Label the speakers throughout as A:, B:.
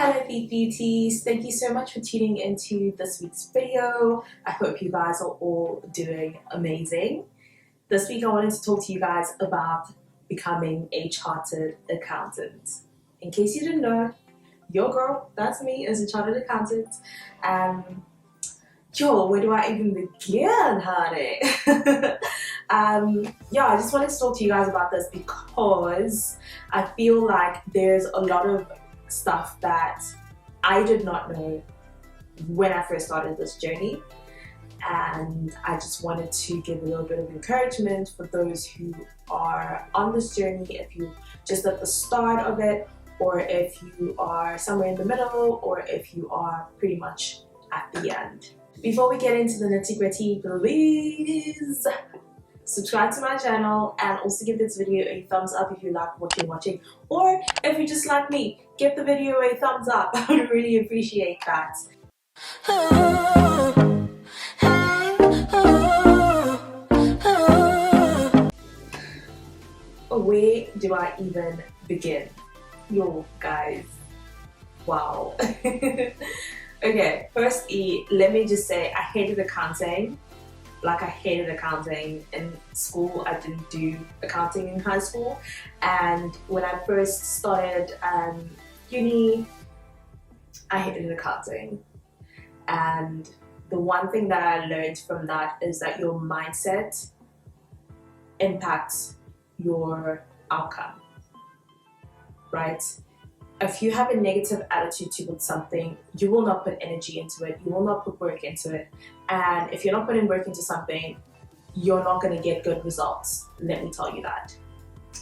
A: Hello Beauties, thank you so much for tuning into this week's video. I hope you guys are all doing amazing. This week I wanted to talk to you guys about becoming a chartered accountant. In case you didn't know, your girl, that's me, is a chartered accountant. Where do I even begin, honey? I just wanted to talk to you guys about this because I feel like there's a lot of stuff that I did not know when I first started this journey, and I just wanted to give a little bit of encouragement for those who are on this journey, if you're just at the start of it, or if you are somewhere in the middle, or if you are pretty much at the end. Before we get into the nitty-gritty, please subscribe to my channel and also give this video a thumbs up if you like what you're watching, or if you just like me, give the video a thumbs up. I would really appreciate that. Where do I even begin? Yo guys, wow. Okay, firstly, let me just say I hated accounting. Like, I hated accounting in school. I didn't do accounting in high school, and when I first started uni, I hated accounting. And the one thing that I learned from that is that your mindset impacts your outcome, right? If you have a negative attitude towards something, you will not put energy into it, you will not put work into it. And if you're not putting work into something, you're not going to get good results. Let me tell you that.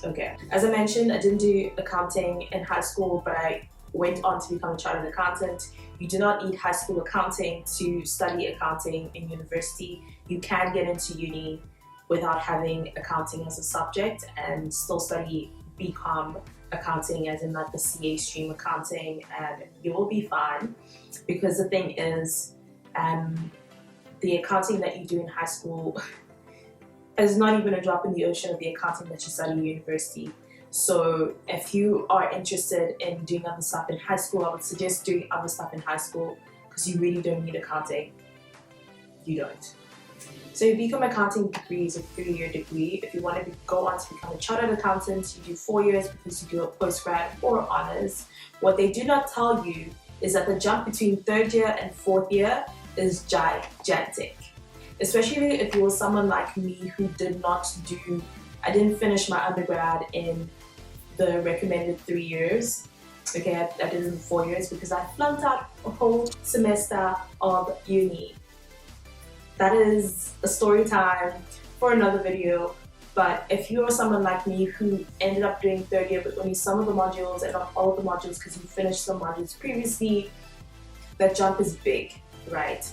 A: Okay. As I mentioned, I didn't do accounting in high school, but I went on to become a chartered accountant. You do not need high school accounting to study accounting in university. You can get into uni without having accounting as a subject and still study BCom accounting, as in like the CA stream accounting, and you will be fine. Because the thing is, the accounting that you do in high school is not even a drop in the ocean of the accounting that you study in university. So if you are interested in doing other stuff in high school, I would suggest doing other stuff in high school, because you really don't need accounting. You don't. So your BCom accounting degree is a 3-year degree. If you want to go on to become a chartered accountant, you do 4 years because you do a postgrad or honors. What they do not tell you is that the jump between 3rd year and 4th year is gigantic. Especially if you were someone like me who I didn't finish my undergrad in the recommended 3 years. Okay, I did it in 4 years because I flunked out a whole semester of uni. That is a story time for another video. But if you're someone like me who ended up doing 3rd year but only some of the modules and not all of the modules because you finished some modules previously, that jump is big, right?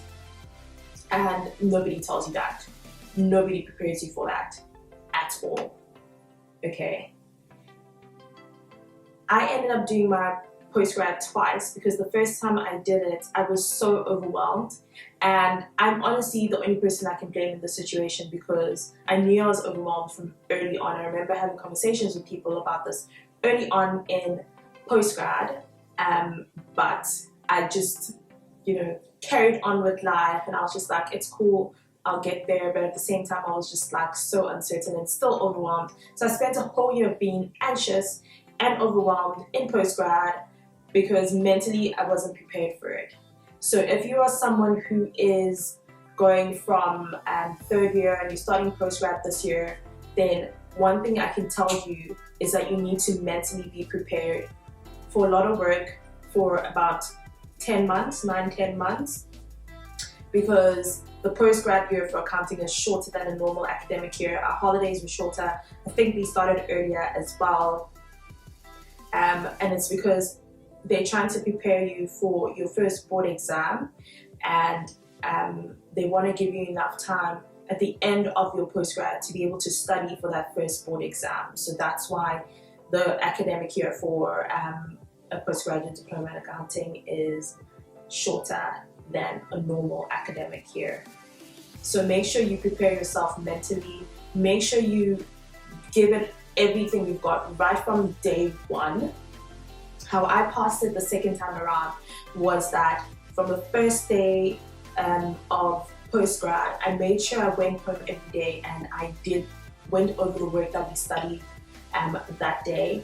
A: And nobody tells you that. Nobody prepares you for that at all. Okay. I ended up doing my postgrad twice because the first time I did it, I was so overwhelmed. And I'm honestly the only person I can blame in this situation, because I knew I was overwhelmed from early on. I remember having conversations with people about this early on in postgrad, but I just, carried on with life, and I was just like, it's cool, I'll get there. But at the same time, I was just like so uncertain and still overwhelmed. So I spent a whole year being anxious and overwhelmed in postgrad because mentally I wasn't prepared for it. So if you are someone who is going from 3rd year and you're starting postgrad this year, then one thing I can tell you is that you need to mentally be prepared for a lot of work for about 10 months, 9-10 months, because the postgrad year for accounting is shorter than a normal academic year. Our holidays were shorter. I think we started earlier as well. And it's because they're trying to prepare you for your first board exam, and they want to give you enough time at the end of your postgrad to be able to study for that first board exam. So that's why the academic year for a postgraduate diploma in accounting is shorter than a normal academic year. So make sure you prepare yourself mentally. Make sure you give it everything you've got right from day one. How I passed it the second time around was that from the first day of post-grad, I made sure I went home every day and went over the work that we studied that day.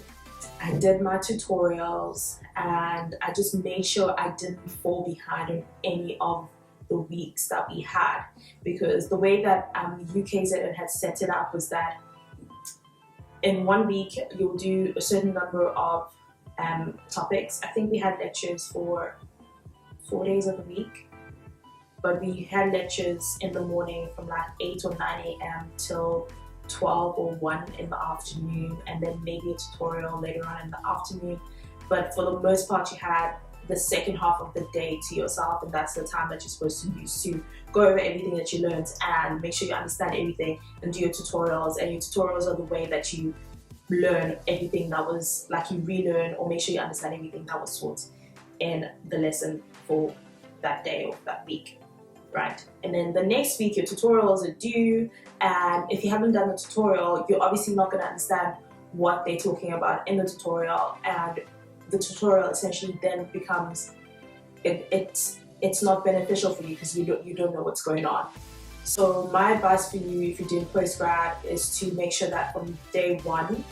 A: I did my tutorials and I just made sure I didn't fall behind on any of the weeks that we had, because the way that UKZN had set it up was that in 1 week you'll do a certain number of topics. I think we had lectures for 4 days of the week, but we had lectures in the morning from like 8 or 9 a.m. till 12 or 1 in the afternoon, and then maybe a tutorial later on in the afternoon. But for the most part, you had the second half of the day to yourself, and that's the time that you're supposed to use to go over everything that you learned and make sure you understand everything and do your tutorials. And your tutorials are the way that you learn everything that was, like, you relearn or make sure you understand everything that was taught in the lesson for that day or that week, right? And then the next week your tutorials are due, and if you haven't done the tutorial, you're obviously not going to understand what they're talking about in the tutorial, and the tutorial essentially then becomes it's not beneficial for you because you don't know what's going on. So my advice for you, if you're doing postgrad, is to make sure that from day one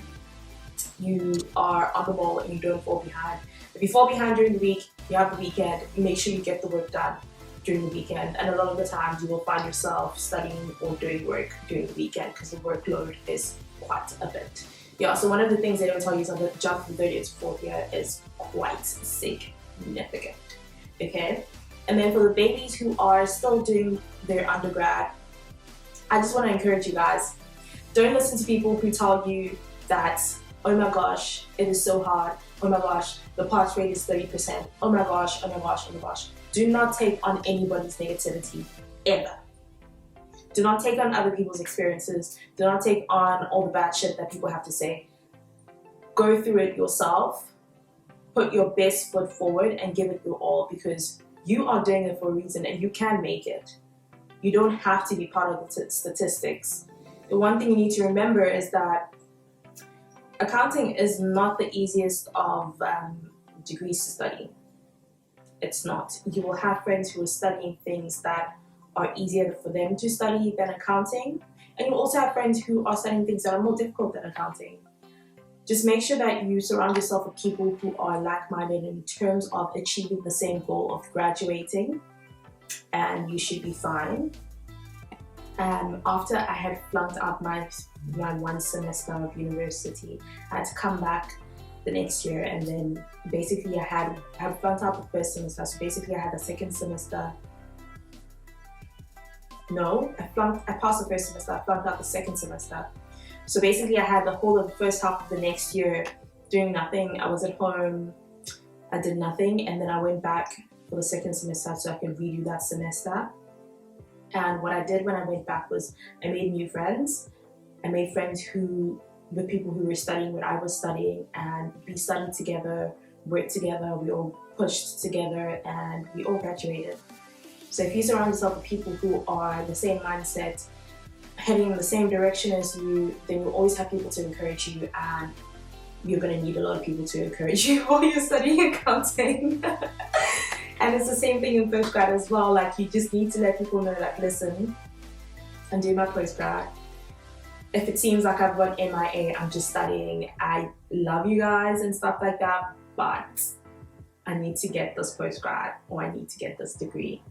A: you are on the ball and you don't fall behind. If you fall behind during the week, you have the weekend, you make sure you get the work done during the weekend. And a lot of the times you will find yourself studying or doing work during the weekend because the workload is quite a bit. Yeah, so one of the things they don't tell you is that the jump from 30th to 4th year is quite significant, okay? And then for the babies who are still doing their undergrad, I just want to encourage you guys, don't listen to people who tell you that, oh my gosh, it is so hard, oh my gosh, the pass rate is 30%, oh my gosh, oh my gosh, oh my gosh. Do not take on anybody's negativity, ever. Do not take on other people's experiences. Do not take on all the bad shit that people have to say. Go through it yourself, put your best foot forward and give it your all, because you are doing it for a reason and you can make it. You don't have to be part of the statistics. The one thing you need to remember is that accounting is not the easiest of degrees to study. It's not. You will have friends who are studying things that are easier for them to study than accounting, and you also have friends who are studying things that are more difficult than accounting. Just make sure that you surround yourself with people who are like-minded in terms of achieving the same goal of graduating, and you should be fine. After I had flunked out my 1 semester of university, I had to come back the next year, and then basically I had flunked out the first semester, so basically I had the second semester. No, I passed the first semester, I flunked out the second semester. So basically I had the whole of the first half of the next year doing nothing. I was at home, I did nothing, and then I went back for the second semester so I could redo that semester. And what I did when I went back was I made new friends. I made friends with people who were studying what I was studying, and we studied together, worked together, we all pushed together, and we all graduated. So if you surround yourself with people who are the same mindset, heading in the same direction as you, then you'll always have people to encourage you, and you're going to need a lot of people to encourage you while you're studying accounting. And it's the same thing in postgrad as well. Like, you just need to let people know, like, listen, I'm doing my postgrad. If it seems like I've gone MIA, I'm just studying. I love you guys and stuff like that, but I need to get this postgrad, or I need to get this degree.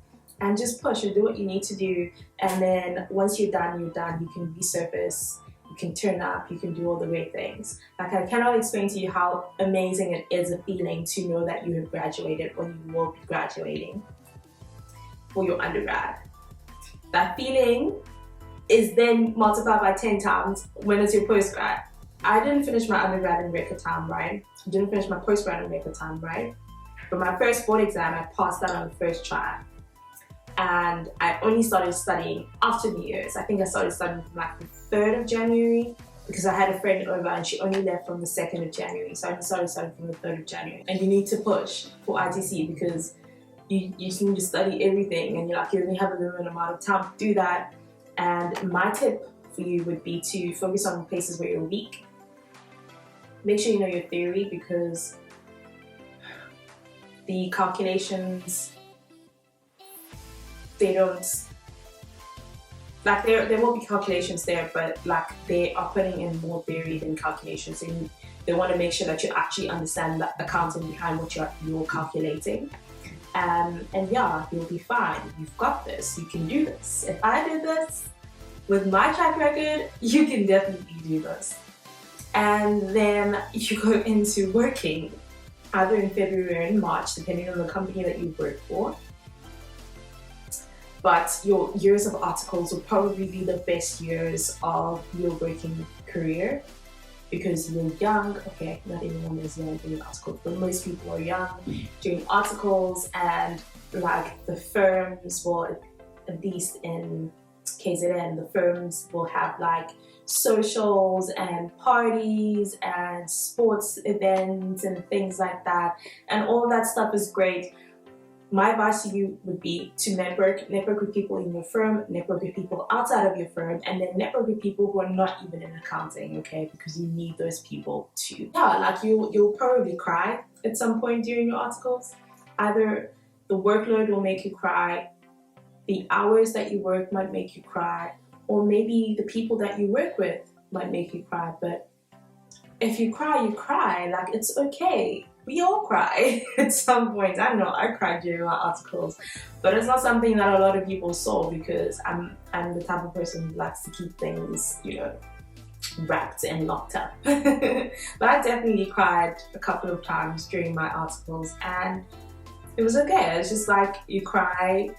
A: And just push and do what you need to do. And then once you're done, you're done. You can resurface, you can turn up, you can do all the great things. Like, I cannot explain to you how amazing it is a feeling to know that you have graduated, or you will be graduating for your undergrad. That feeling is then multiplied by 10 times when it's your postgrad. I didn't finish my undergrad in record time, right? I didn't finish my postgrad in record time, right? But my first board exam, I passed that on the first try. And I only started studying after New Year's. I think I started studying from like the 3rd of January, because I had a friend over and she only left from the 2nd of January. So I only started studying from the 3rd of January. And you need to push for ITC, because you just need to study everything, and you only have a limited amount of time to do that. And my tip for you would be to focus on places where you're weak. Make sure you know your theory, because the calculations, they don't, like there will be calculations there, but like they are putting in more theory than calculations. And they want to make sure that you actually understand the accounting behind what you're calculating. And yeah, you'll be fine. You've got this. You can do this. If I did this with my track record, you can definitely do this. And then you go into working either in February or in March, depending on the company that you work for. But your years of articles will probably be the best years of your working career because you're young. Okay, not everyone is young doing articles, but most people are young doing articles, and like the firms will, at least in KZN, the firms will have like socials and parties and sports events and things like that, and all that stuff is great. My advice to you would be to network with people in your firm, network with people outside of your firm, and then network with people who are not even in accounting, okay? Because you need those people too. Yeah, like you'll probably cry at some point during your articles. Either the workload will make you cry, the hours that you work might make you cry, or maybe the people that you work with might make you cry. But if you cry, you cry. Like, it's okay. We all cry at some point. I don't know, I cried during my articles, but it's not something that a lot of people saw because I'm the type of person who likes to keep things, you know, wrapped and locked up. But I definitely cried a couple of times during my articles, and it was okay. It's just like you cry,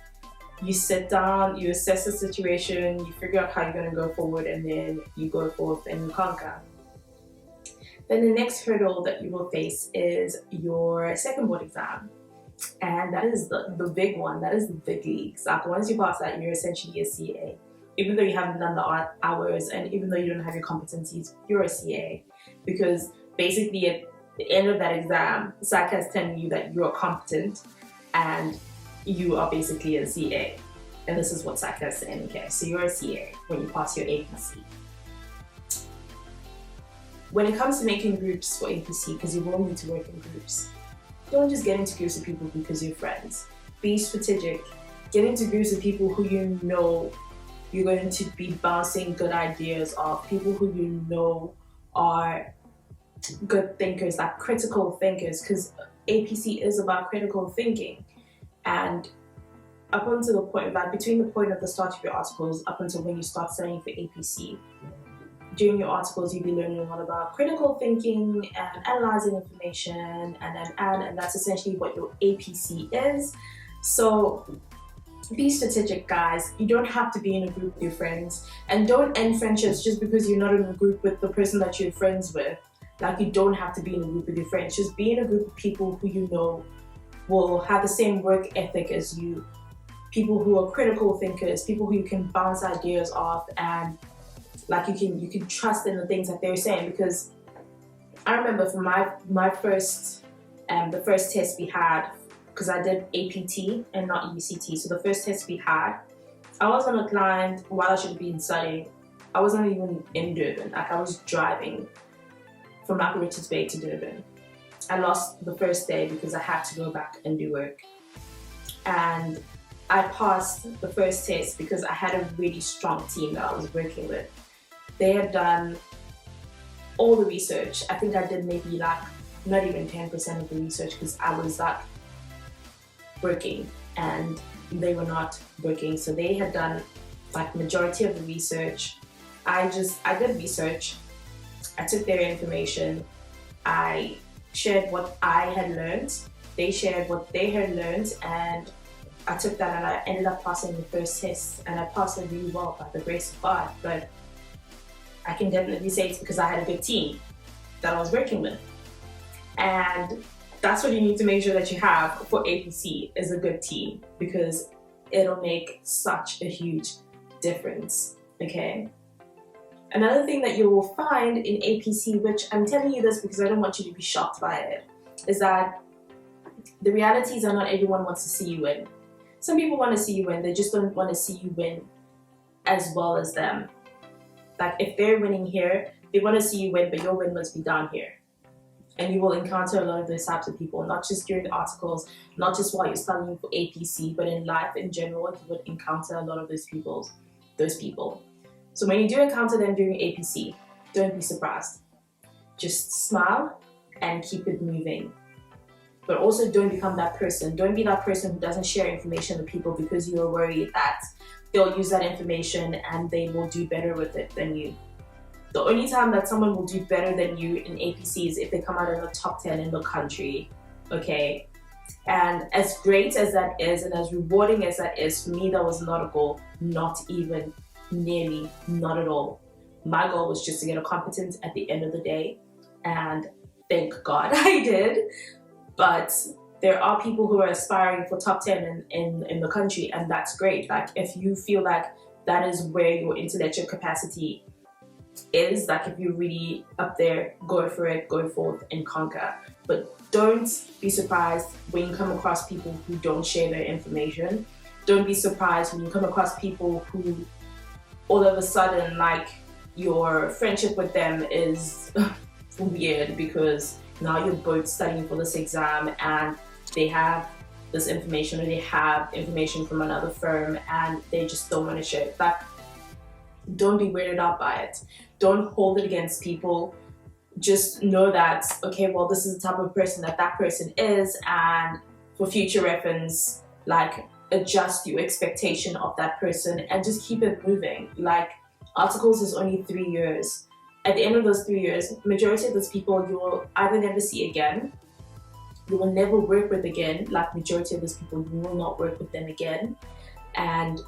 A: you sit down, you assess the situation, you figure out how you're going to go forward, and then you go forth and you conquer. Then the next hurdle that you will face is your second board exam. And that is the big one. That is the big leagues. Like, once you pass that, you're essentially a CA. Even though you haven't done the hours, and even though you don't have your competencies, you're a CA. Because basically at the end of that exam, SACA is telling you that you're competent and you are basically a CA. And this is what SACA is saying, okay? So you're a CA when you pass your APC. When it comes to making groups for APC, because you will need to work in groups, don't just get into groups of people because you're friends. Be strategic. Get into groups of people who you know you're going to be bouncing good ideas off, people who you know are good thinkers, like critical thinkers, because APC is about critical thinking. And up until the point, like between the point of the start of your articles up until when you start studying for APC, during your articles, you'll be learning a lot about critical thinking and analyzing information, and that's essentially what your APC is. So be strategic, guys. You don't have to be in a group with your friends, and don't end friendships just because you're not in a group with the person that you're friends with. Like, you don't have to be in a group with your friends. Just be in a group of people who you know will have the same work ethic as you, people who are critical thinkers, people who you can bounce ideas off, and like you can trust in the things that they're saying. Because I remember for my first the first test we had, because I did APT and not ECT, so the first test we had, I was on a client while I should have been studying. I wasn't even in Durban. Like, I was driving from like Richards Bay to Durban. I lost the first day because I had to go back and do work, and I passed the first test because I had a really strong team that I was working with. They had done all the research. I think I did maybe like not even 10% of the research because I was like working and they were not working. So they had done like majority of the research. I did research. I took their information. I shared what I had learned. They shared what they had learned, and I took that and I ended up passing the first test, and I passed it really well by the grace of God. But I can definitely say it's because I had a good team that I was working with. And that's what you need to make sure that you have for APC, is a good team, because it'll make such a huge difference, okay? Another thing that you will find in APC, which I'm telling you this because I don't want you to be shocked by it, is that the realities are not everyone wants to see you win. Some people want to see you win, they just don't want to see you win as well as them. Like, if they're winning here, they want to see you win, but your win must be down here. And you will encounter a lot of those types of people, not just during articles, not just while you're studying for APC, but in life in general, you would encounter a lot of those people. So when you do encounter them during APC, don't be surprised. Just smile and keep it moving. But also don't become that person. Don't be that person who doesn't share information with people because you're worried that they'll use that information and they will do better with it than you. The only time that someone will do better than you in APC is if they come out in the top 10 in the country, okay? And as great as that is and as rewarding as that is, for me, that was not a goal, not even nearly, not at all. My goal was just to get a competence at the end of the day, and thank God I did. But there are people who are aspiring for top 10 in the country, and that's great. Like, if you feel like that is where your intellectual capacity is, like if you're really up there, go for it, go forth and conquer. But don't be surprised when you come across people who don't share their information. Don't be surprised when you come across people who all of a sudden, like, your friendship with them is weird because now you're both studying for this exam and they have this information, or they have information from another firm and they just don't want to share it. But don't be weirded out by it. Don't hold it against people. Just know that, okay, well, this is the type of person that person is, and for future reference, like, adjust your expectation of that person and just keep it moving. Like, articles is only 3 years. At the end of those 3 years, majority of those people you will either never see again, you will never work with again. Like, majority of those people, you will not work with them again. And,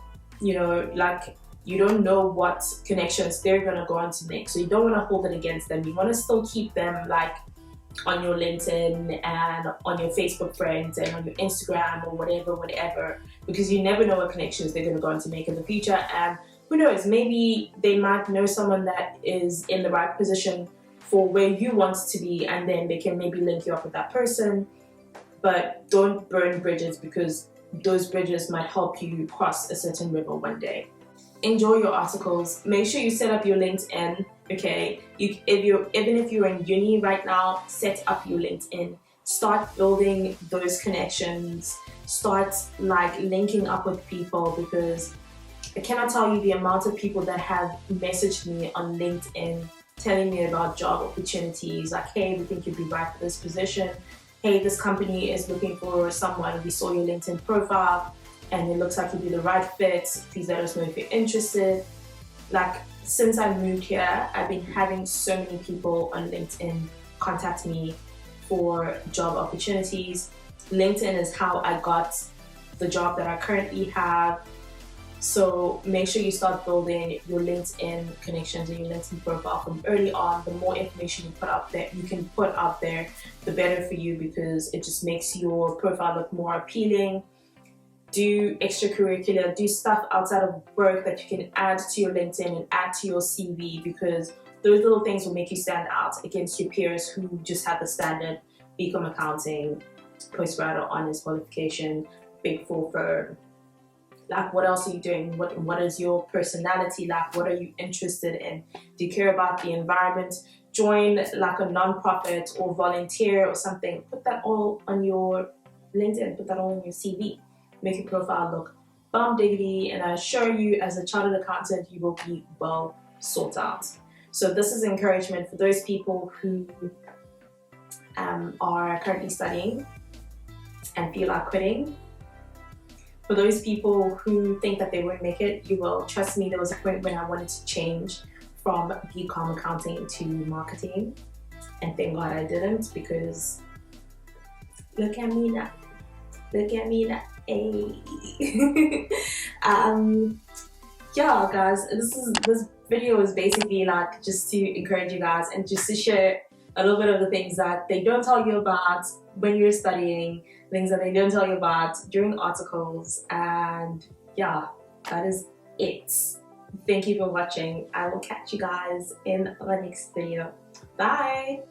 A: you know, like, you don't know what connections they're gonna go on to make. So you don't wanna hold it against them. You wanna still keep them, like, on your LinkedIn and on your Facebook friends and on your Instagram or whatever, because you never know what connections they're gonna go on to make in the future. And who knows, maybe they might know someone that is in the right position for where you want to be, and then they can maybe link you up with that person. But don't burn bridges, because those bridges might help you cross a certain river one day. Enjoy your articles. Make sure you set up your LinkedIn, okay? Even if you're in uni right now, set up your LinkedIn. Start building those connections. Start, like, linking up with people, because I cannot tell you the amount of people that have messaged me on LinkedIn telling me about job opportunities, like, hey, we think you'd be right for this position. Hey, this company is looking for someone. We saw your LinkedIn profile and it looks like you'd be the right fit. Please let us know if you're interested. Like, since I moved here, I've been having so many people on LinkedIn contact me for job opportunities. LinkedIn is how I got the job that I currently have. So make sure you start building your LinkedIn connections and your LinkedIn profile from early on. The more information you put out there, the better for you, because it just makes your profile look more appealing. Do extracurricular, do stuff outside of work that you can add to your LinkedIn and add to your CV, because those little things will make you stand out against your peers who just have the standard BCom accounting, postgraduate honors qualification, Big Four firm. Like, what else are you doing? What is your personality like? What are you interested in? Do you care about the environment? Join, like, a non-profit or volunteer or something. Put that all on your LinkedIn, put that all on your CV. Make your profile look bomb diggity, and I assure you, as a chartered accountant, you will be well sought out. So this is encouragement for those people who are currently studying and feel like quitting. For those people who think that they won't make it, you will. Trust me, there was a point when I wanted to change from BCom accounting to marketing, and thank God I didn't, because look at me now. Hey. Yeah, guys, this video is basically, like, just to encourage you guys and just to share a little bit of the things that they don't tell you about when you're studying, things that they don't tell you about during articles. And yeah, that is it. Thank you for watching. I will catch you guys in the next video. Bye.